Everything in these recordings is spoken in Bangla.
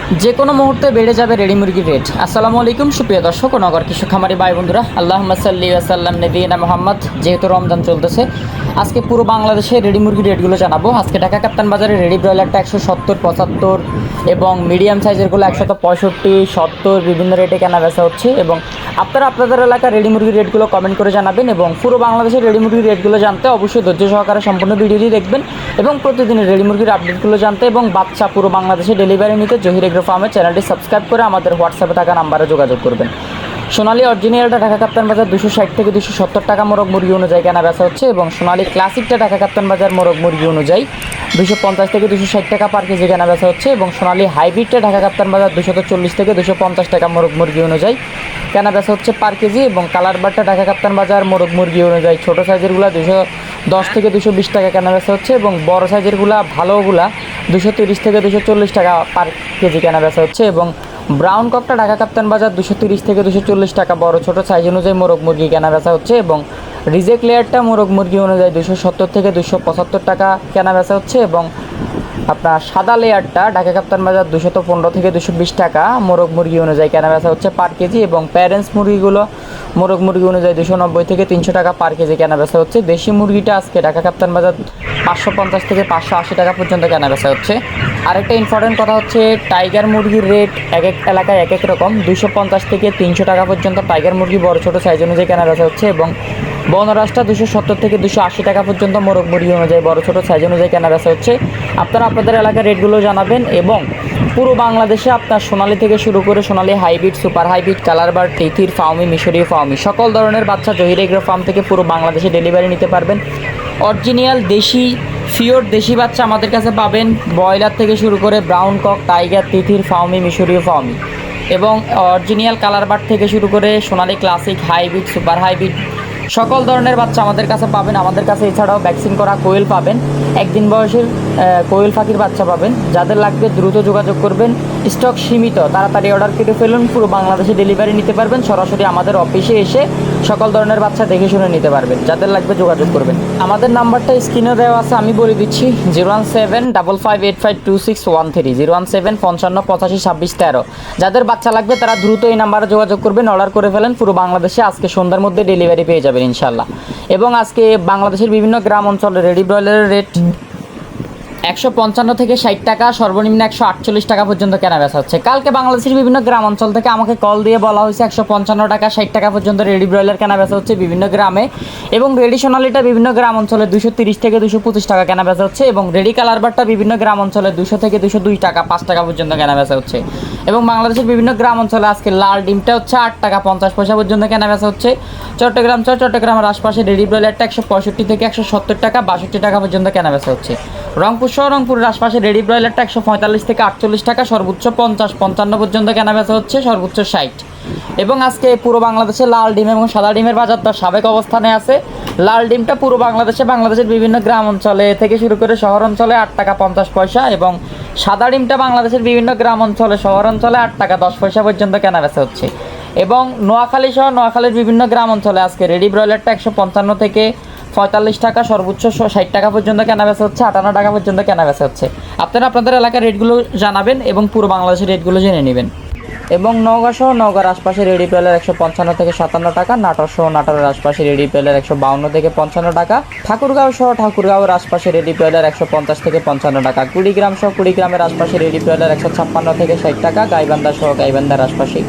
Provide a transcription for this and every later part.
যে কোনো মুহূর্তে বেড়ে যাবে রেডি মুরগির রেট। আসসালামু আলাইকুম সুপ্রিয় দর্শক ও নগর কৃষক খামারি ভাই বন্ধুরা, আল্লাহুম্মা সাল্লি ওয়া সাল্লাম নবিয়িনা মুহাম্মদ। যেহেতু রমজান চলতেছে, আজকে পুরো বাংলাদেশে রেডি মুরগির রেটগুলো জানাবো। আজকে ঢাকা কাপ্তান বাজারে রেডি ব্রয়লারটা 170, 75 এবং মিডিয়াম সাইজেরগুলো 165, 70 বিভিন্ন রেটে কেনা বেচা হচ্ছে। এবং আপনারা আপনাদের এলাকার রেডি মুরগির রেটগুলো কমেন্ট করে জানাবেন। এবং পুরো বাংলাদেশের রেডি মুরগির রেটগুলো জানতে অবশ্যই ধৈর্য সহকারে সম্পূর্ণ ভিডিওটি দেখবেন এবং প্রতিদিনের রেডি মুরগির আপডেটগুলো জানতে এবং বাচ্চা পুরো বাংলাদেশে ডেলিভারি নিতে জহির এগ্রো ফার্মের চ্যানেলটি সাবস্ক্রাইব করে আমাদের হোয়াটসঅ্যাপে থাকা নাম্বারে যোগাযোগ করবেন। সোনালী অরিজিনালটা ঢাকা কাপ্তান বাজার 260 থেকে 270 টাকা মোরগ মুরগি অনুযায়ী কেনা বেচা হচ্ছে। এবং সোনালী ক্লাসিকটা ঢাকা কাপ্তান বাজার মোরগ মুরগি অনুযায়ী 250 থেকে 260 টাকা পার কেজি কেনা বেচা হচ্ছে। এবং সোনালী হাইব্রিডটা ঢাকা কাপ্তান বাজার 240 থেকে 250 টাকা মোরগ মুরগি অনুযায়ী কেনা বেচা হচ্ছে পার কেজি। এবং কালার বারটা ঢাকা কাপ্তান বাজার মোরগ মুরগি অনুযায়ী ছোটো সাইজেরগুলো 210 থেকে 220 টাকা কেনা বেচা হচ্ছে। এবং বড় সাইজেরগুলা ভালোগুলা 230 থেকে 240 টাকা পার কেজি কেনা বেচা হচ্ছে। এবং ব্রাউন ককটা ঢাকা কাপ্তান বাজার 230 থেকে 240 টাকা বড় ছোটো সাইজ অনুযায়ী মোরগ মুরগি কেনা বেচা হচ্ছে। এবং রিজেক্ট লেয়ারটা মোরগ মুরগি অনুযায়ী 270 থেকে 275 টাকা কেনা বেচা হচ্ছে। এবং আপনার সাদা লেয়ারটা ঢাকা কাপ্তান বাজার 215 থেকে 220 টাকা মোরগ মুরগি অনুযায়ী কেনা বেচা হচ্ছে পার কেজি। এবং প্যারেন্টস মুরগিগুলো মোরগ মুরগি অনুযায়ী 290 থেকে 300 টাকা পার কেজি কেনা বেচা হচ্ছে। দেশি মুরগিটা আজকে ঢাকা কাপ্তান বাজার 550 থেকে 580 টাকা পর্যন্ত কেনা বেচা হচ্ছে। আরেকটা ইম্পর্টেন্ট কথা হচ্ছে, টাইগার মুরগির রেট এক এক এলাকায় এক এক রকম। 250 থেকে 300 টাকা পর্যন্ত টাইগার মুরগি বড় ছোটো সাইজ অনুযায়ী কেনা বেচা হচ্ছে। এবং বনরাজটা 270 থেকে 280 টাকা পর্যন্ত মোরগ মুরগি অনুযায়ী বড় ছোটো সাইজ অনুযায়ী কেনা বেচা হচ্ছে। আপনারা আপনাদের এলাকার রেটগুলো জানাবেন। এবং পুরো বাংলাদেশে আপনার সোনালী থেকে শুরু করে সোনালী হাইব্রিড, সুপার হাইব্রিড, কালার বার, তিথির ফাউমি, মিশরীয় ফাউমি সকল ধরনের বাচ্চা জহির এগ্রো ফার্ম থেকে পুরো বাংলাদেশে ডেলিভারি নিতে পারবেন। অরিজিনাল দেশি ফিওর দেশি বাচ্চা আমাদের কাছে পাবেন, ব্রয়লার থেকে শুরু করে ব্রাউন কক, টাইগার, তিথির ফাউমি, মিশরীয় ফাউমি এবং অরিজিনাল কালার বার থেকে শুরু করে সোনালী ক্লাসিক, হাইব্রিড, সুপার হাইব্রিড সকল ধরনের বাচ্চা আমাদের কাছে পাবেন। আমাদের কাছে এছাড়াও ভ্যাকসিন করা কোয়েল পাবেন, একদিন বয়সের কোয়েল পাখির বাচ্চা পাবেন। যাদের লাগবে দ্রুত যোগাযোগ করবেন, স্টক সীমিত, তাড়াতাড়ি অর্ডার কেটে ফেলুন। পুরো বাংলাদেশে ডেলিভারি নিতে পারবেন, সরাসরি আমাদের অফিসে এসে সকল ধরনের বাচ্চা দেখে শুনে নিতে পারবেন। যাদের লাগবে যোগাযোগ করবেন। আমাদের নাম্বারটা স্ক্রিনে দেওয়া আছে, আমি বলে দিচ্ছি 01755852613, 01755852613। যাদের বাচ্চা লাগবে তারা দ্রুত এই নাম্বারে যোগাযোগ করবেন, অর্ডার করে ফেলেন। পুরো বাংলাদেশে আজকে সন্ধ্যার মধ্যে ডেলিভারি পেয়ে যাবেন ইনশাল্লাহ। এবং আজকে বাংলাদেশের বিভিন্ন গ্রাম অঞ্চলে রেডি ব্রয়লারের রেট 155 থেকে 60 টাকা, সর্বনিম্ন 148 টাকা পর্যন্ত কেনা বেচা হচ্ছে। কালকে বাংলাদেশের বিভিন্ন গ্রাম অঞ্চল থেকে আমাকে কল দিয়ে বলা হয়েছে 155 টাকা, 60 টাকা পর্যন্ত রেডি ব্রয়লার কেনা বেচা হচ্ছে বিভিন্ন গ্রামে। এবং রেডি সোনালিটা বিভিন্ন গ্রাম অঞ্চলে 230 থেকে 225 টাকা কেনা বেচা হচ্ছে। এবং রেডি কালার বারটা বিভিন্ন গ্রাম অঞ্চলে 200 থেকে 202 টাকা, 5 টাকা পর্যন্ত কেনা বেচা হচ্ছে। এবং বাংলাদেশের বিভিন্ন গ্রাম অঞ্চলে আজকে লাল ডিমটা হচ্ছে 8 টাকা 50 পয়সা পর্যন্ত কেনা বেচা হচ্ছে। চট্টগ্রামের আশপাশে রেডি ব্রয়লারটা 165 থেকে 170 টাকা, 62 টাকা পর্যন্ত কেনা বেচা হচ্ছে। রংপুরের আশপাশে রেডি ব্রয়লারটা 145 থেকে 48 টাকা, সর্বোচ্চ 50-55 পর্যন্ত কেনা বেচা হচ্ছে, সর্বোচ্চ 60। এবং আজকে পুরো বাংলাদেশে লাল ডিম এবং সাদা ডিমের বাজার দর সাবেক অবস্থানে আছে। লাল ডিমটা পুরো বাংলাদেশের বিভিন্ন গ্রাম অঞ্চলে থেকে শুরু করে শহর অঞ্চলে 8 টাকা 50 পয়সা। এবং সাদা ডিমটা বাংলাদেশের বিভিন্ন গ্রাম অঞ্চলে, শহর অঞ্চলে 8 টাকা 10 পয়সা পর্যন্ত কেনা বেচা হচ্ছে। এবং নোয়াখালী সহ নোয়াখালীর বিভিন্ন গ্রাম অঞ্চলে আজকে রেডি ব্রয়লারটা 155 থেকে 45 টাকা, সর্বোচ্চ 60 টাকা পর্যন্ত কেনা বেচা হচ্ছে, 58 টাকা পর্যন্ত কেনা বেচা হচ্ছে। আপনারা আপনাদের এলাকার রেটগুলো জানাবেন এবং পুরো বাংলাদেশের রেটগুলো জেনে নেবেন। এবং নওগাঁর আশপাশে রেডি ব্রয়লার 155 থেকে 57 টাকা, নাটোরের আশপাশে রেডি ব্রয়লার 152 থেকে 55 টাকা, ঠাকুরগাঁওয়ের আশপাশে রেডি ব্রয়লার 150 থেকে 55 টাকা, কুড়িগ্রামের আশপাশে রেডি ব্রয়লার 156 থেকে 60 টাকা, গাইবান্ধার আশপাশে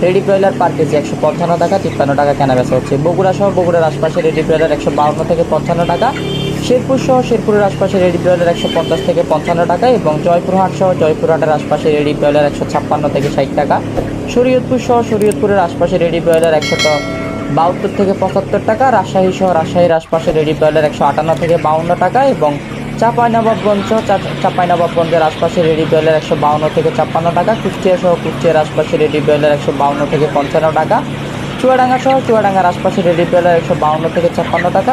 রেডি ব্রয়লার পার কেজি 155 টাকা, 53 টাকা কেনা বেচা হচ্ছে। বগুড়ার আশপাশে রেডি ব্রয়লার 152 থেকে 55 টাকা, শেরপুরের আশপাশে রেডি ব্রয়লার 150 থেকে 55 টাকা। এবং জয়পুরহাটের আশপাশে রেডি ব্রয়লার 156 থেকে 60 টাকা, শরীয়তপুরের আশপাশে রেডি ব্রয়লার 172 থেকে 75 টাকা, রাজশাহীর আশপাশে রেডি ব্রয়লার 158 থেকে 52 টাকা। এবং চাঁপাইনবাবগঞ্জের আশপাশে রেডি ব্রয়লার 152 থেকে 56 টাকা, কুষ্টিয়ার আশপাশে রেডি ব্রয়লার 152 থেকে 55 টাকা, চুয়াডাঙ্গার আশপাশে রেডি ব্রয়লার 152 থেকে 56 টাকা,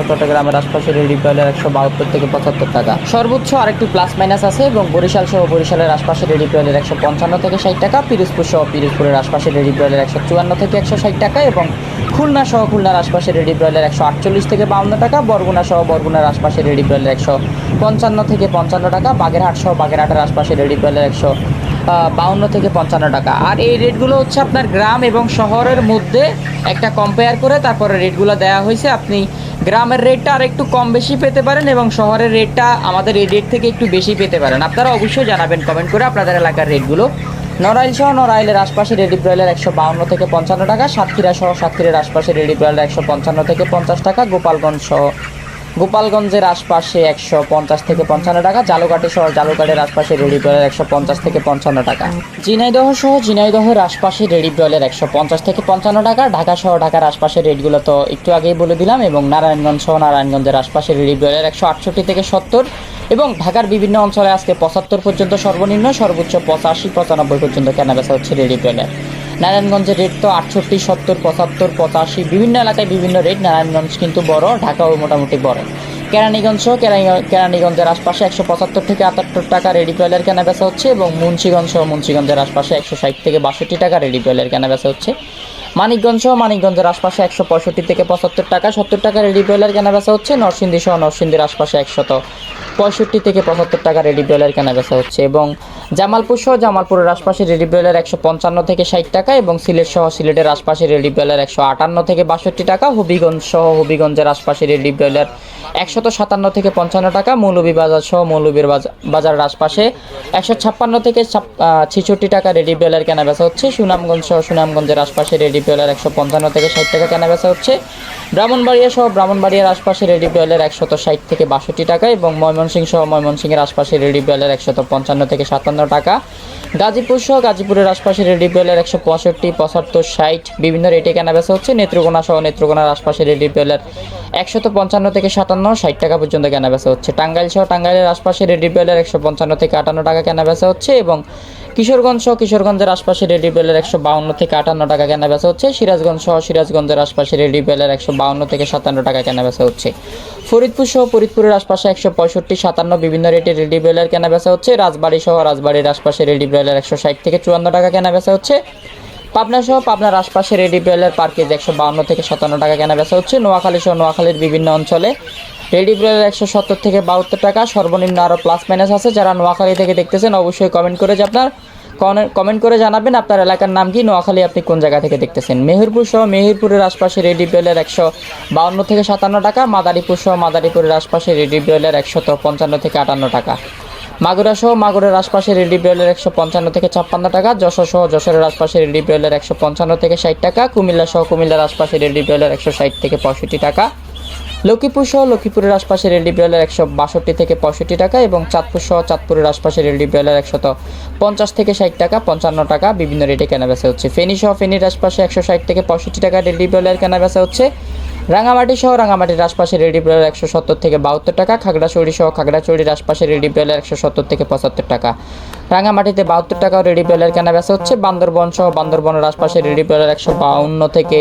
চট্টগ্রামের আশপাশে রেডি ব্রয়লার 172 থেকে 75 টাকা। সর্বোচ্চ আরেকটু প্লাস মাইনাস আছে। এবং বরিশালের আশপাশে রেডি ব্রয়লার 155 থেকে 60 টাকা, পিরোজপুরের আশপাশে রেডি ব্রয়লার 154 থেকে 160 টাকা। এবং খুলনার আশপাশে রেডি ব্রয়লার 148 থেকে 52 টাকা, বরগুনার আশপাশে রেডি ব্রয়লার 155 থেকে 55 টাকা, বাগেরহাটের আশপাশে রেডি ব্রয়লার 52 থেকে 55 টাকা। আর এই রেটগুলো হচ্ছে আপনার গ্রাম এবং শহরের মধ্যে একটা কম্পেয়ার করে তারপরে রেটগুলো দেওয়া হয়েছে। আপনি গ্রামের রেটটা আর একটু কম বেশি পেতে পারেন এবং শহরের রেটটা আমাদের এই রেট থেকে একটু বেশি পেতে পারেন। আপনারা অবশ্যই জানাবেন কমেন্ট করে আপনাদের এলাকার রেটগুলো। নড়াইল সহ নড়াইলের আশপাশে রেডি ব্রয়লার 152 থেকে 55 টাকা, সাতক্ষীরা সহ সাতক্ষীরার আশপাশে রেডি ব্রয়লার 155 থেকে 50 টাকা, গোপালগঞ্জের আশপাশে 150 থেকে 55 টাকা, জালুকাঠি সহ জালুকাঠের আশপাশে রেডি ব্রয়লার 150 থেকে 55 টাকা, ঝিনাইদহ সহ ঝিনাইদহের আশপাশে রেডি ব্রয়লার 150 থেকে 55 টাকা, ঢাকা সহ ঢাকার আশপাশে রেটগুলো তো একটু আগেই বলে দিলাম, এবং নারায়ণগঞ্জ সহ নারায়ণগঞ্জের আশপাশে রেডি ব্রয়লার 168 থেকে 70, এবং ঢাকার বিভিন্ন অঞ্চলে আজকে 75 পর্যন্ত সর্বনিম্ন, সর্বোচ্চ 85 95 পর্যন্ত কেনাবেচা হচ্ছে রেডি ব্রয়লার। নারায়ণগঞ্জের রেট তো 68 70 75 85, বিভিন্ন এলাকায় বিভিন্ন রেট। নারায়ণগঞ্জ কিন্তু বড়, ঢাকাও মোটামুটি বড়। কেরানীগঞ্জ সহ কেরানীগঞ্জের আশপাশে 175 থেকে 78 টাকা রেডি ব্রয়লার কেনাবেচা হচ্ছে, এবং মুন্সিগঞ্জ সহ মুন্সিগঞ্জের আশপাশে 160 থেকে 62 টাকা রেডি ব্রয়লার কেনাবেচা হচ্ছে। মানিকগঞ্জ সহ মানিকগঞ্জের আশপাশে 165 থেকে 75 টাকা 70 টাকা রেডি ব্রয়লার কেনাবেচা হচ্ছে। নরসিংদী সহ নরসিংদীর আশপাশে 165 থেকে 75 টাকা রেডি ব্রয়লার কেনাবেচা হচ্ছে, এবং জামালপুর সহ জামালপুরের আশপাশে রেডি ব্রয়লার 155 থেকে 60 টাকা, এবং সিলেট সহ সিলেটের আশপাশে রেডি ব্রয়লার 158 থেকে 62 টাকা, হবিগঞ্জ সহ হবিগঞ্জের আশপাশে রেডি ব্রয়লার 157 থেকে 55 টাকা, মৌলভীবাজার সহ মৌলভীর বাজারের আশপাশে 156 থেকে 66 টাকা রেডি ব্রয়লার কেনাবেচা হচ্ছে। সুনামগঞ্জ সহ সুনামগঞ্জের আশপাশে রেডি ব্রয়লার 155 থেকে 60 টাকা কেনাবেচা হচ্ছে। ব্রাহ্মণবাড়িয়া সহ ব্রাহ্মণবাড়িয়ার আশপাশে রেডি ব্রয়লার 160 থেকে 62 টাকা, এবং ময়মনসিংহ সহ ময়মনসিংহের আশপাশে রেডি ব্রয়লার 155 থেকে 57 টাকা, গাজীপুর সহ গাজীপুরের আশপাশে রেডি ব্রয়লার 165 75 60 বিভিন্ন রেটে কেনাবেচা হচ্ছে। নেত্রকোনা সহ নেত্রকোনার আশপাশে রেডি ব্রয়লার 155 থেকে 57 60 টাকা পর্যন্ত কেনাবেচা হচ্ছে। টাঙ্গাইল সহ টাঙ্গাইলের আশপাশে রেডি ব্রয়লার 155 থেকে 58 টাকা কেনাবেচা হচ্ছে, এবং কিশোরগঞ্জ সহ কিশোরগঞ্জের আশপাশে রেডি ব্রয়লার 152 থেকে 58 টাকা কেনাবেচা হচ্ছে। সিরাজগঞ্জ সহ সিরাজগঞ্জের আশপাশে রেডি ব্রয়লার 152 থেকে 57 টাকা কেনাবেচা হচ্ছে। ফরিদপুর সহ ফরিদপুরের আশপাশে 165 57 বিভিন্ন রেটে রেডি ব্রয়লার কেনাবেচা হচ্ছে। রাজবাড়ী সহ রাজবাড়ির আশপাশে রেডি ব্রয়লার 160 থেকে 54 টাকা কেনাবেচা হচ্ছে। পাবনা সহ পাবনার আশপাশে রেডি ব্রয়লার পার কেজি 152 থেকে 57 টাকা কেনাবেচা হচ্ছে। নোয়াখালী সহ নোয়াখালীর বিভিন্ন অঞ্চলে রেডি ব্রয়লার 170 থেকে 72 টাকা, সর্বনিম্ন আরও প্লাস মাইনাস আছে। যারা নোয়াখালী থেকে দেখতেছেন অবশ্যই কমেন্ট করে জানাবেন আপনার এলাকার নাম কি, নোয়াখালী আপনি কোন জায়গা থেকে দেখতেছেন। মেহেরপুর সহ মেহেরপুরের আশপাশে রেডি ব্রয়লার 152 থেকে 57 টাকা, মাদারীপুর সহ মাদারীপুরের আশপাশে রেডি ব্রয়লার 155 থেকে 58 টাকা, মাগুরা সহ মাগুরের আশপাশে রেডি ব্রয়লার 155 থেকে 56 টাকা, যশোর সহ যশোরের আশপাশে রেডি ব্রয়লার 155 থেকে 60 টাকা, কুমিল্লা সহ কুমিল্লার আশপাশে রেডি ব্রয়লার 160 থেকে 65 টাকা, লক্ষ্মীপুর সহ লক্ষ্মীপুরের আশপাশে রেডি ব্রয়লার 162 থেকে 65 টাকা, এবং চাঁদপুর সহ চাঁদপুরের আশপাশে রেডি ব্রয়লার 150 থেকে 60 টাকা 55 টাকা বিভিন্ন রেটে কেনাবেচা হচ্ছে। ফেনী সহ ফেনীর আশপাশে 160 থেকে 65 টাকা রেডি ব্রয়লার কেনাবেচা হচ্ছে। রাঙামাটি সহ রাঙামাটির আশপাশে রেডি ব্রয়লার 170 থেকে 72 টাকা, খাগড়াছড়ি সহ খাগড়াছড়ির আশপাশে রেডি ব্রয়লার 170 থেকে 75 টাকা, রাঙামাটিতে 72 টাকাও রেডি ব্রয়লার কেনাবেচা হচ্ছে। বান্দরবন সহ বান্দরবনের আশপাশে রেডি ব্রয়লার 152 থেকে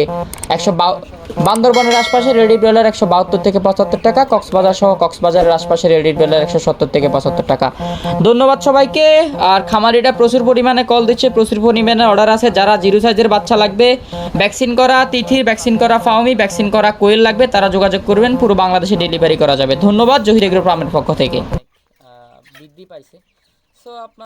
বান্দরবনের আশপাশে রেডি ব্রয়লার 172 থেকে 75 টাকা, কক্সবাজার সহ কক্সবাজারের আশপাশে রেডি ব্রয়লার 170 থেকে 75 টাকা। ধন্যবাদ সবাইকে। আর খামারিটা প্রচুর পরিমাণে কল দিচ্ছে, প্রচুর পরিমাণে অর্ডার আছে। যারা জিরো সাইজের বাচ্চা লাগবে, ভ্যাকসিন করা তিথির, ভ্যাকসিন করা ফাউমি, ভ্যাকসিন করা কোয়েল লাগবে, তারা যোগাযোগ করবেন, পুরো বাংলাদেশে ডেলিভারি করা যাবে। ধন্যবাদ জহির এগ্রো ফার্মের পক্ষ থেকে। বৃদ্ধি পাইছে। সো আপনার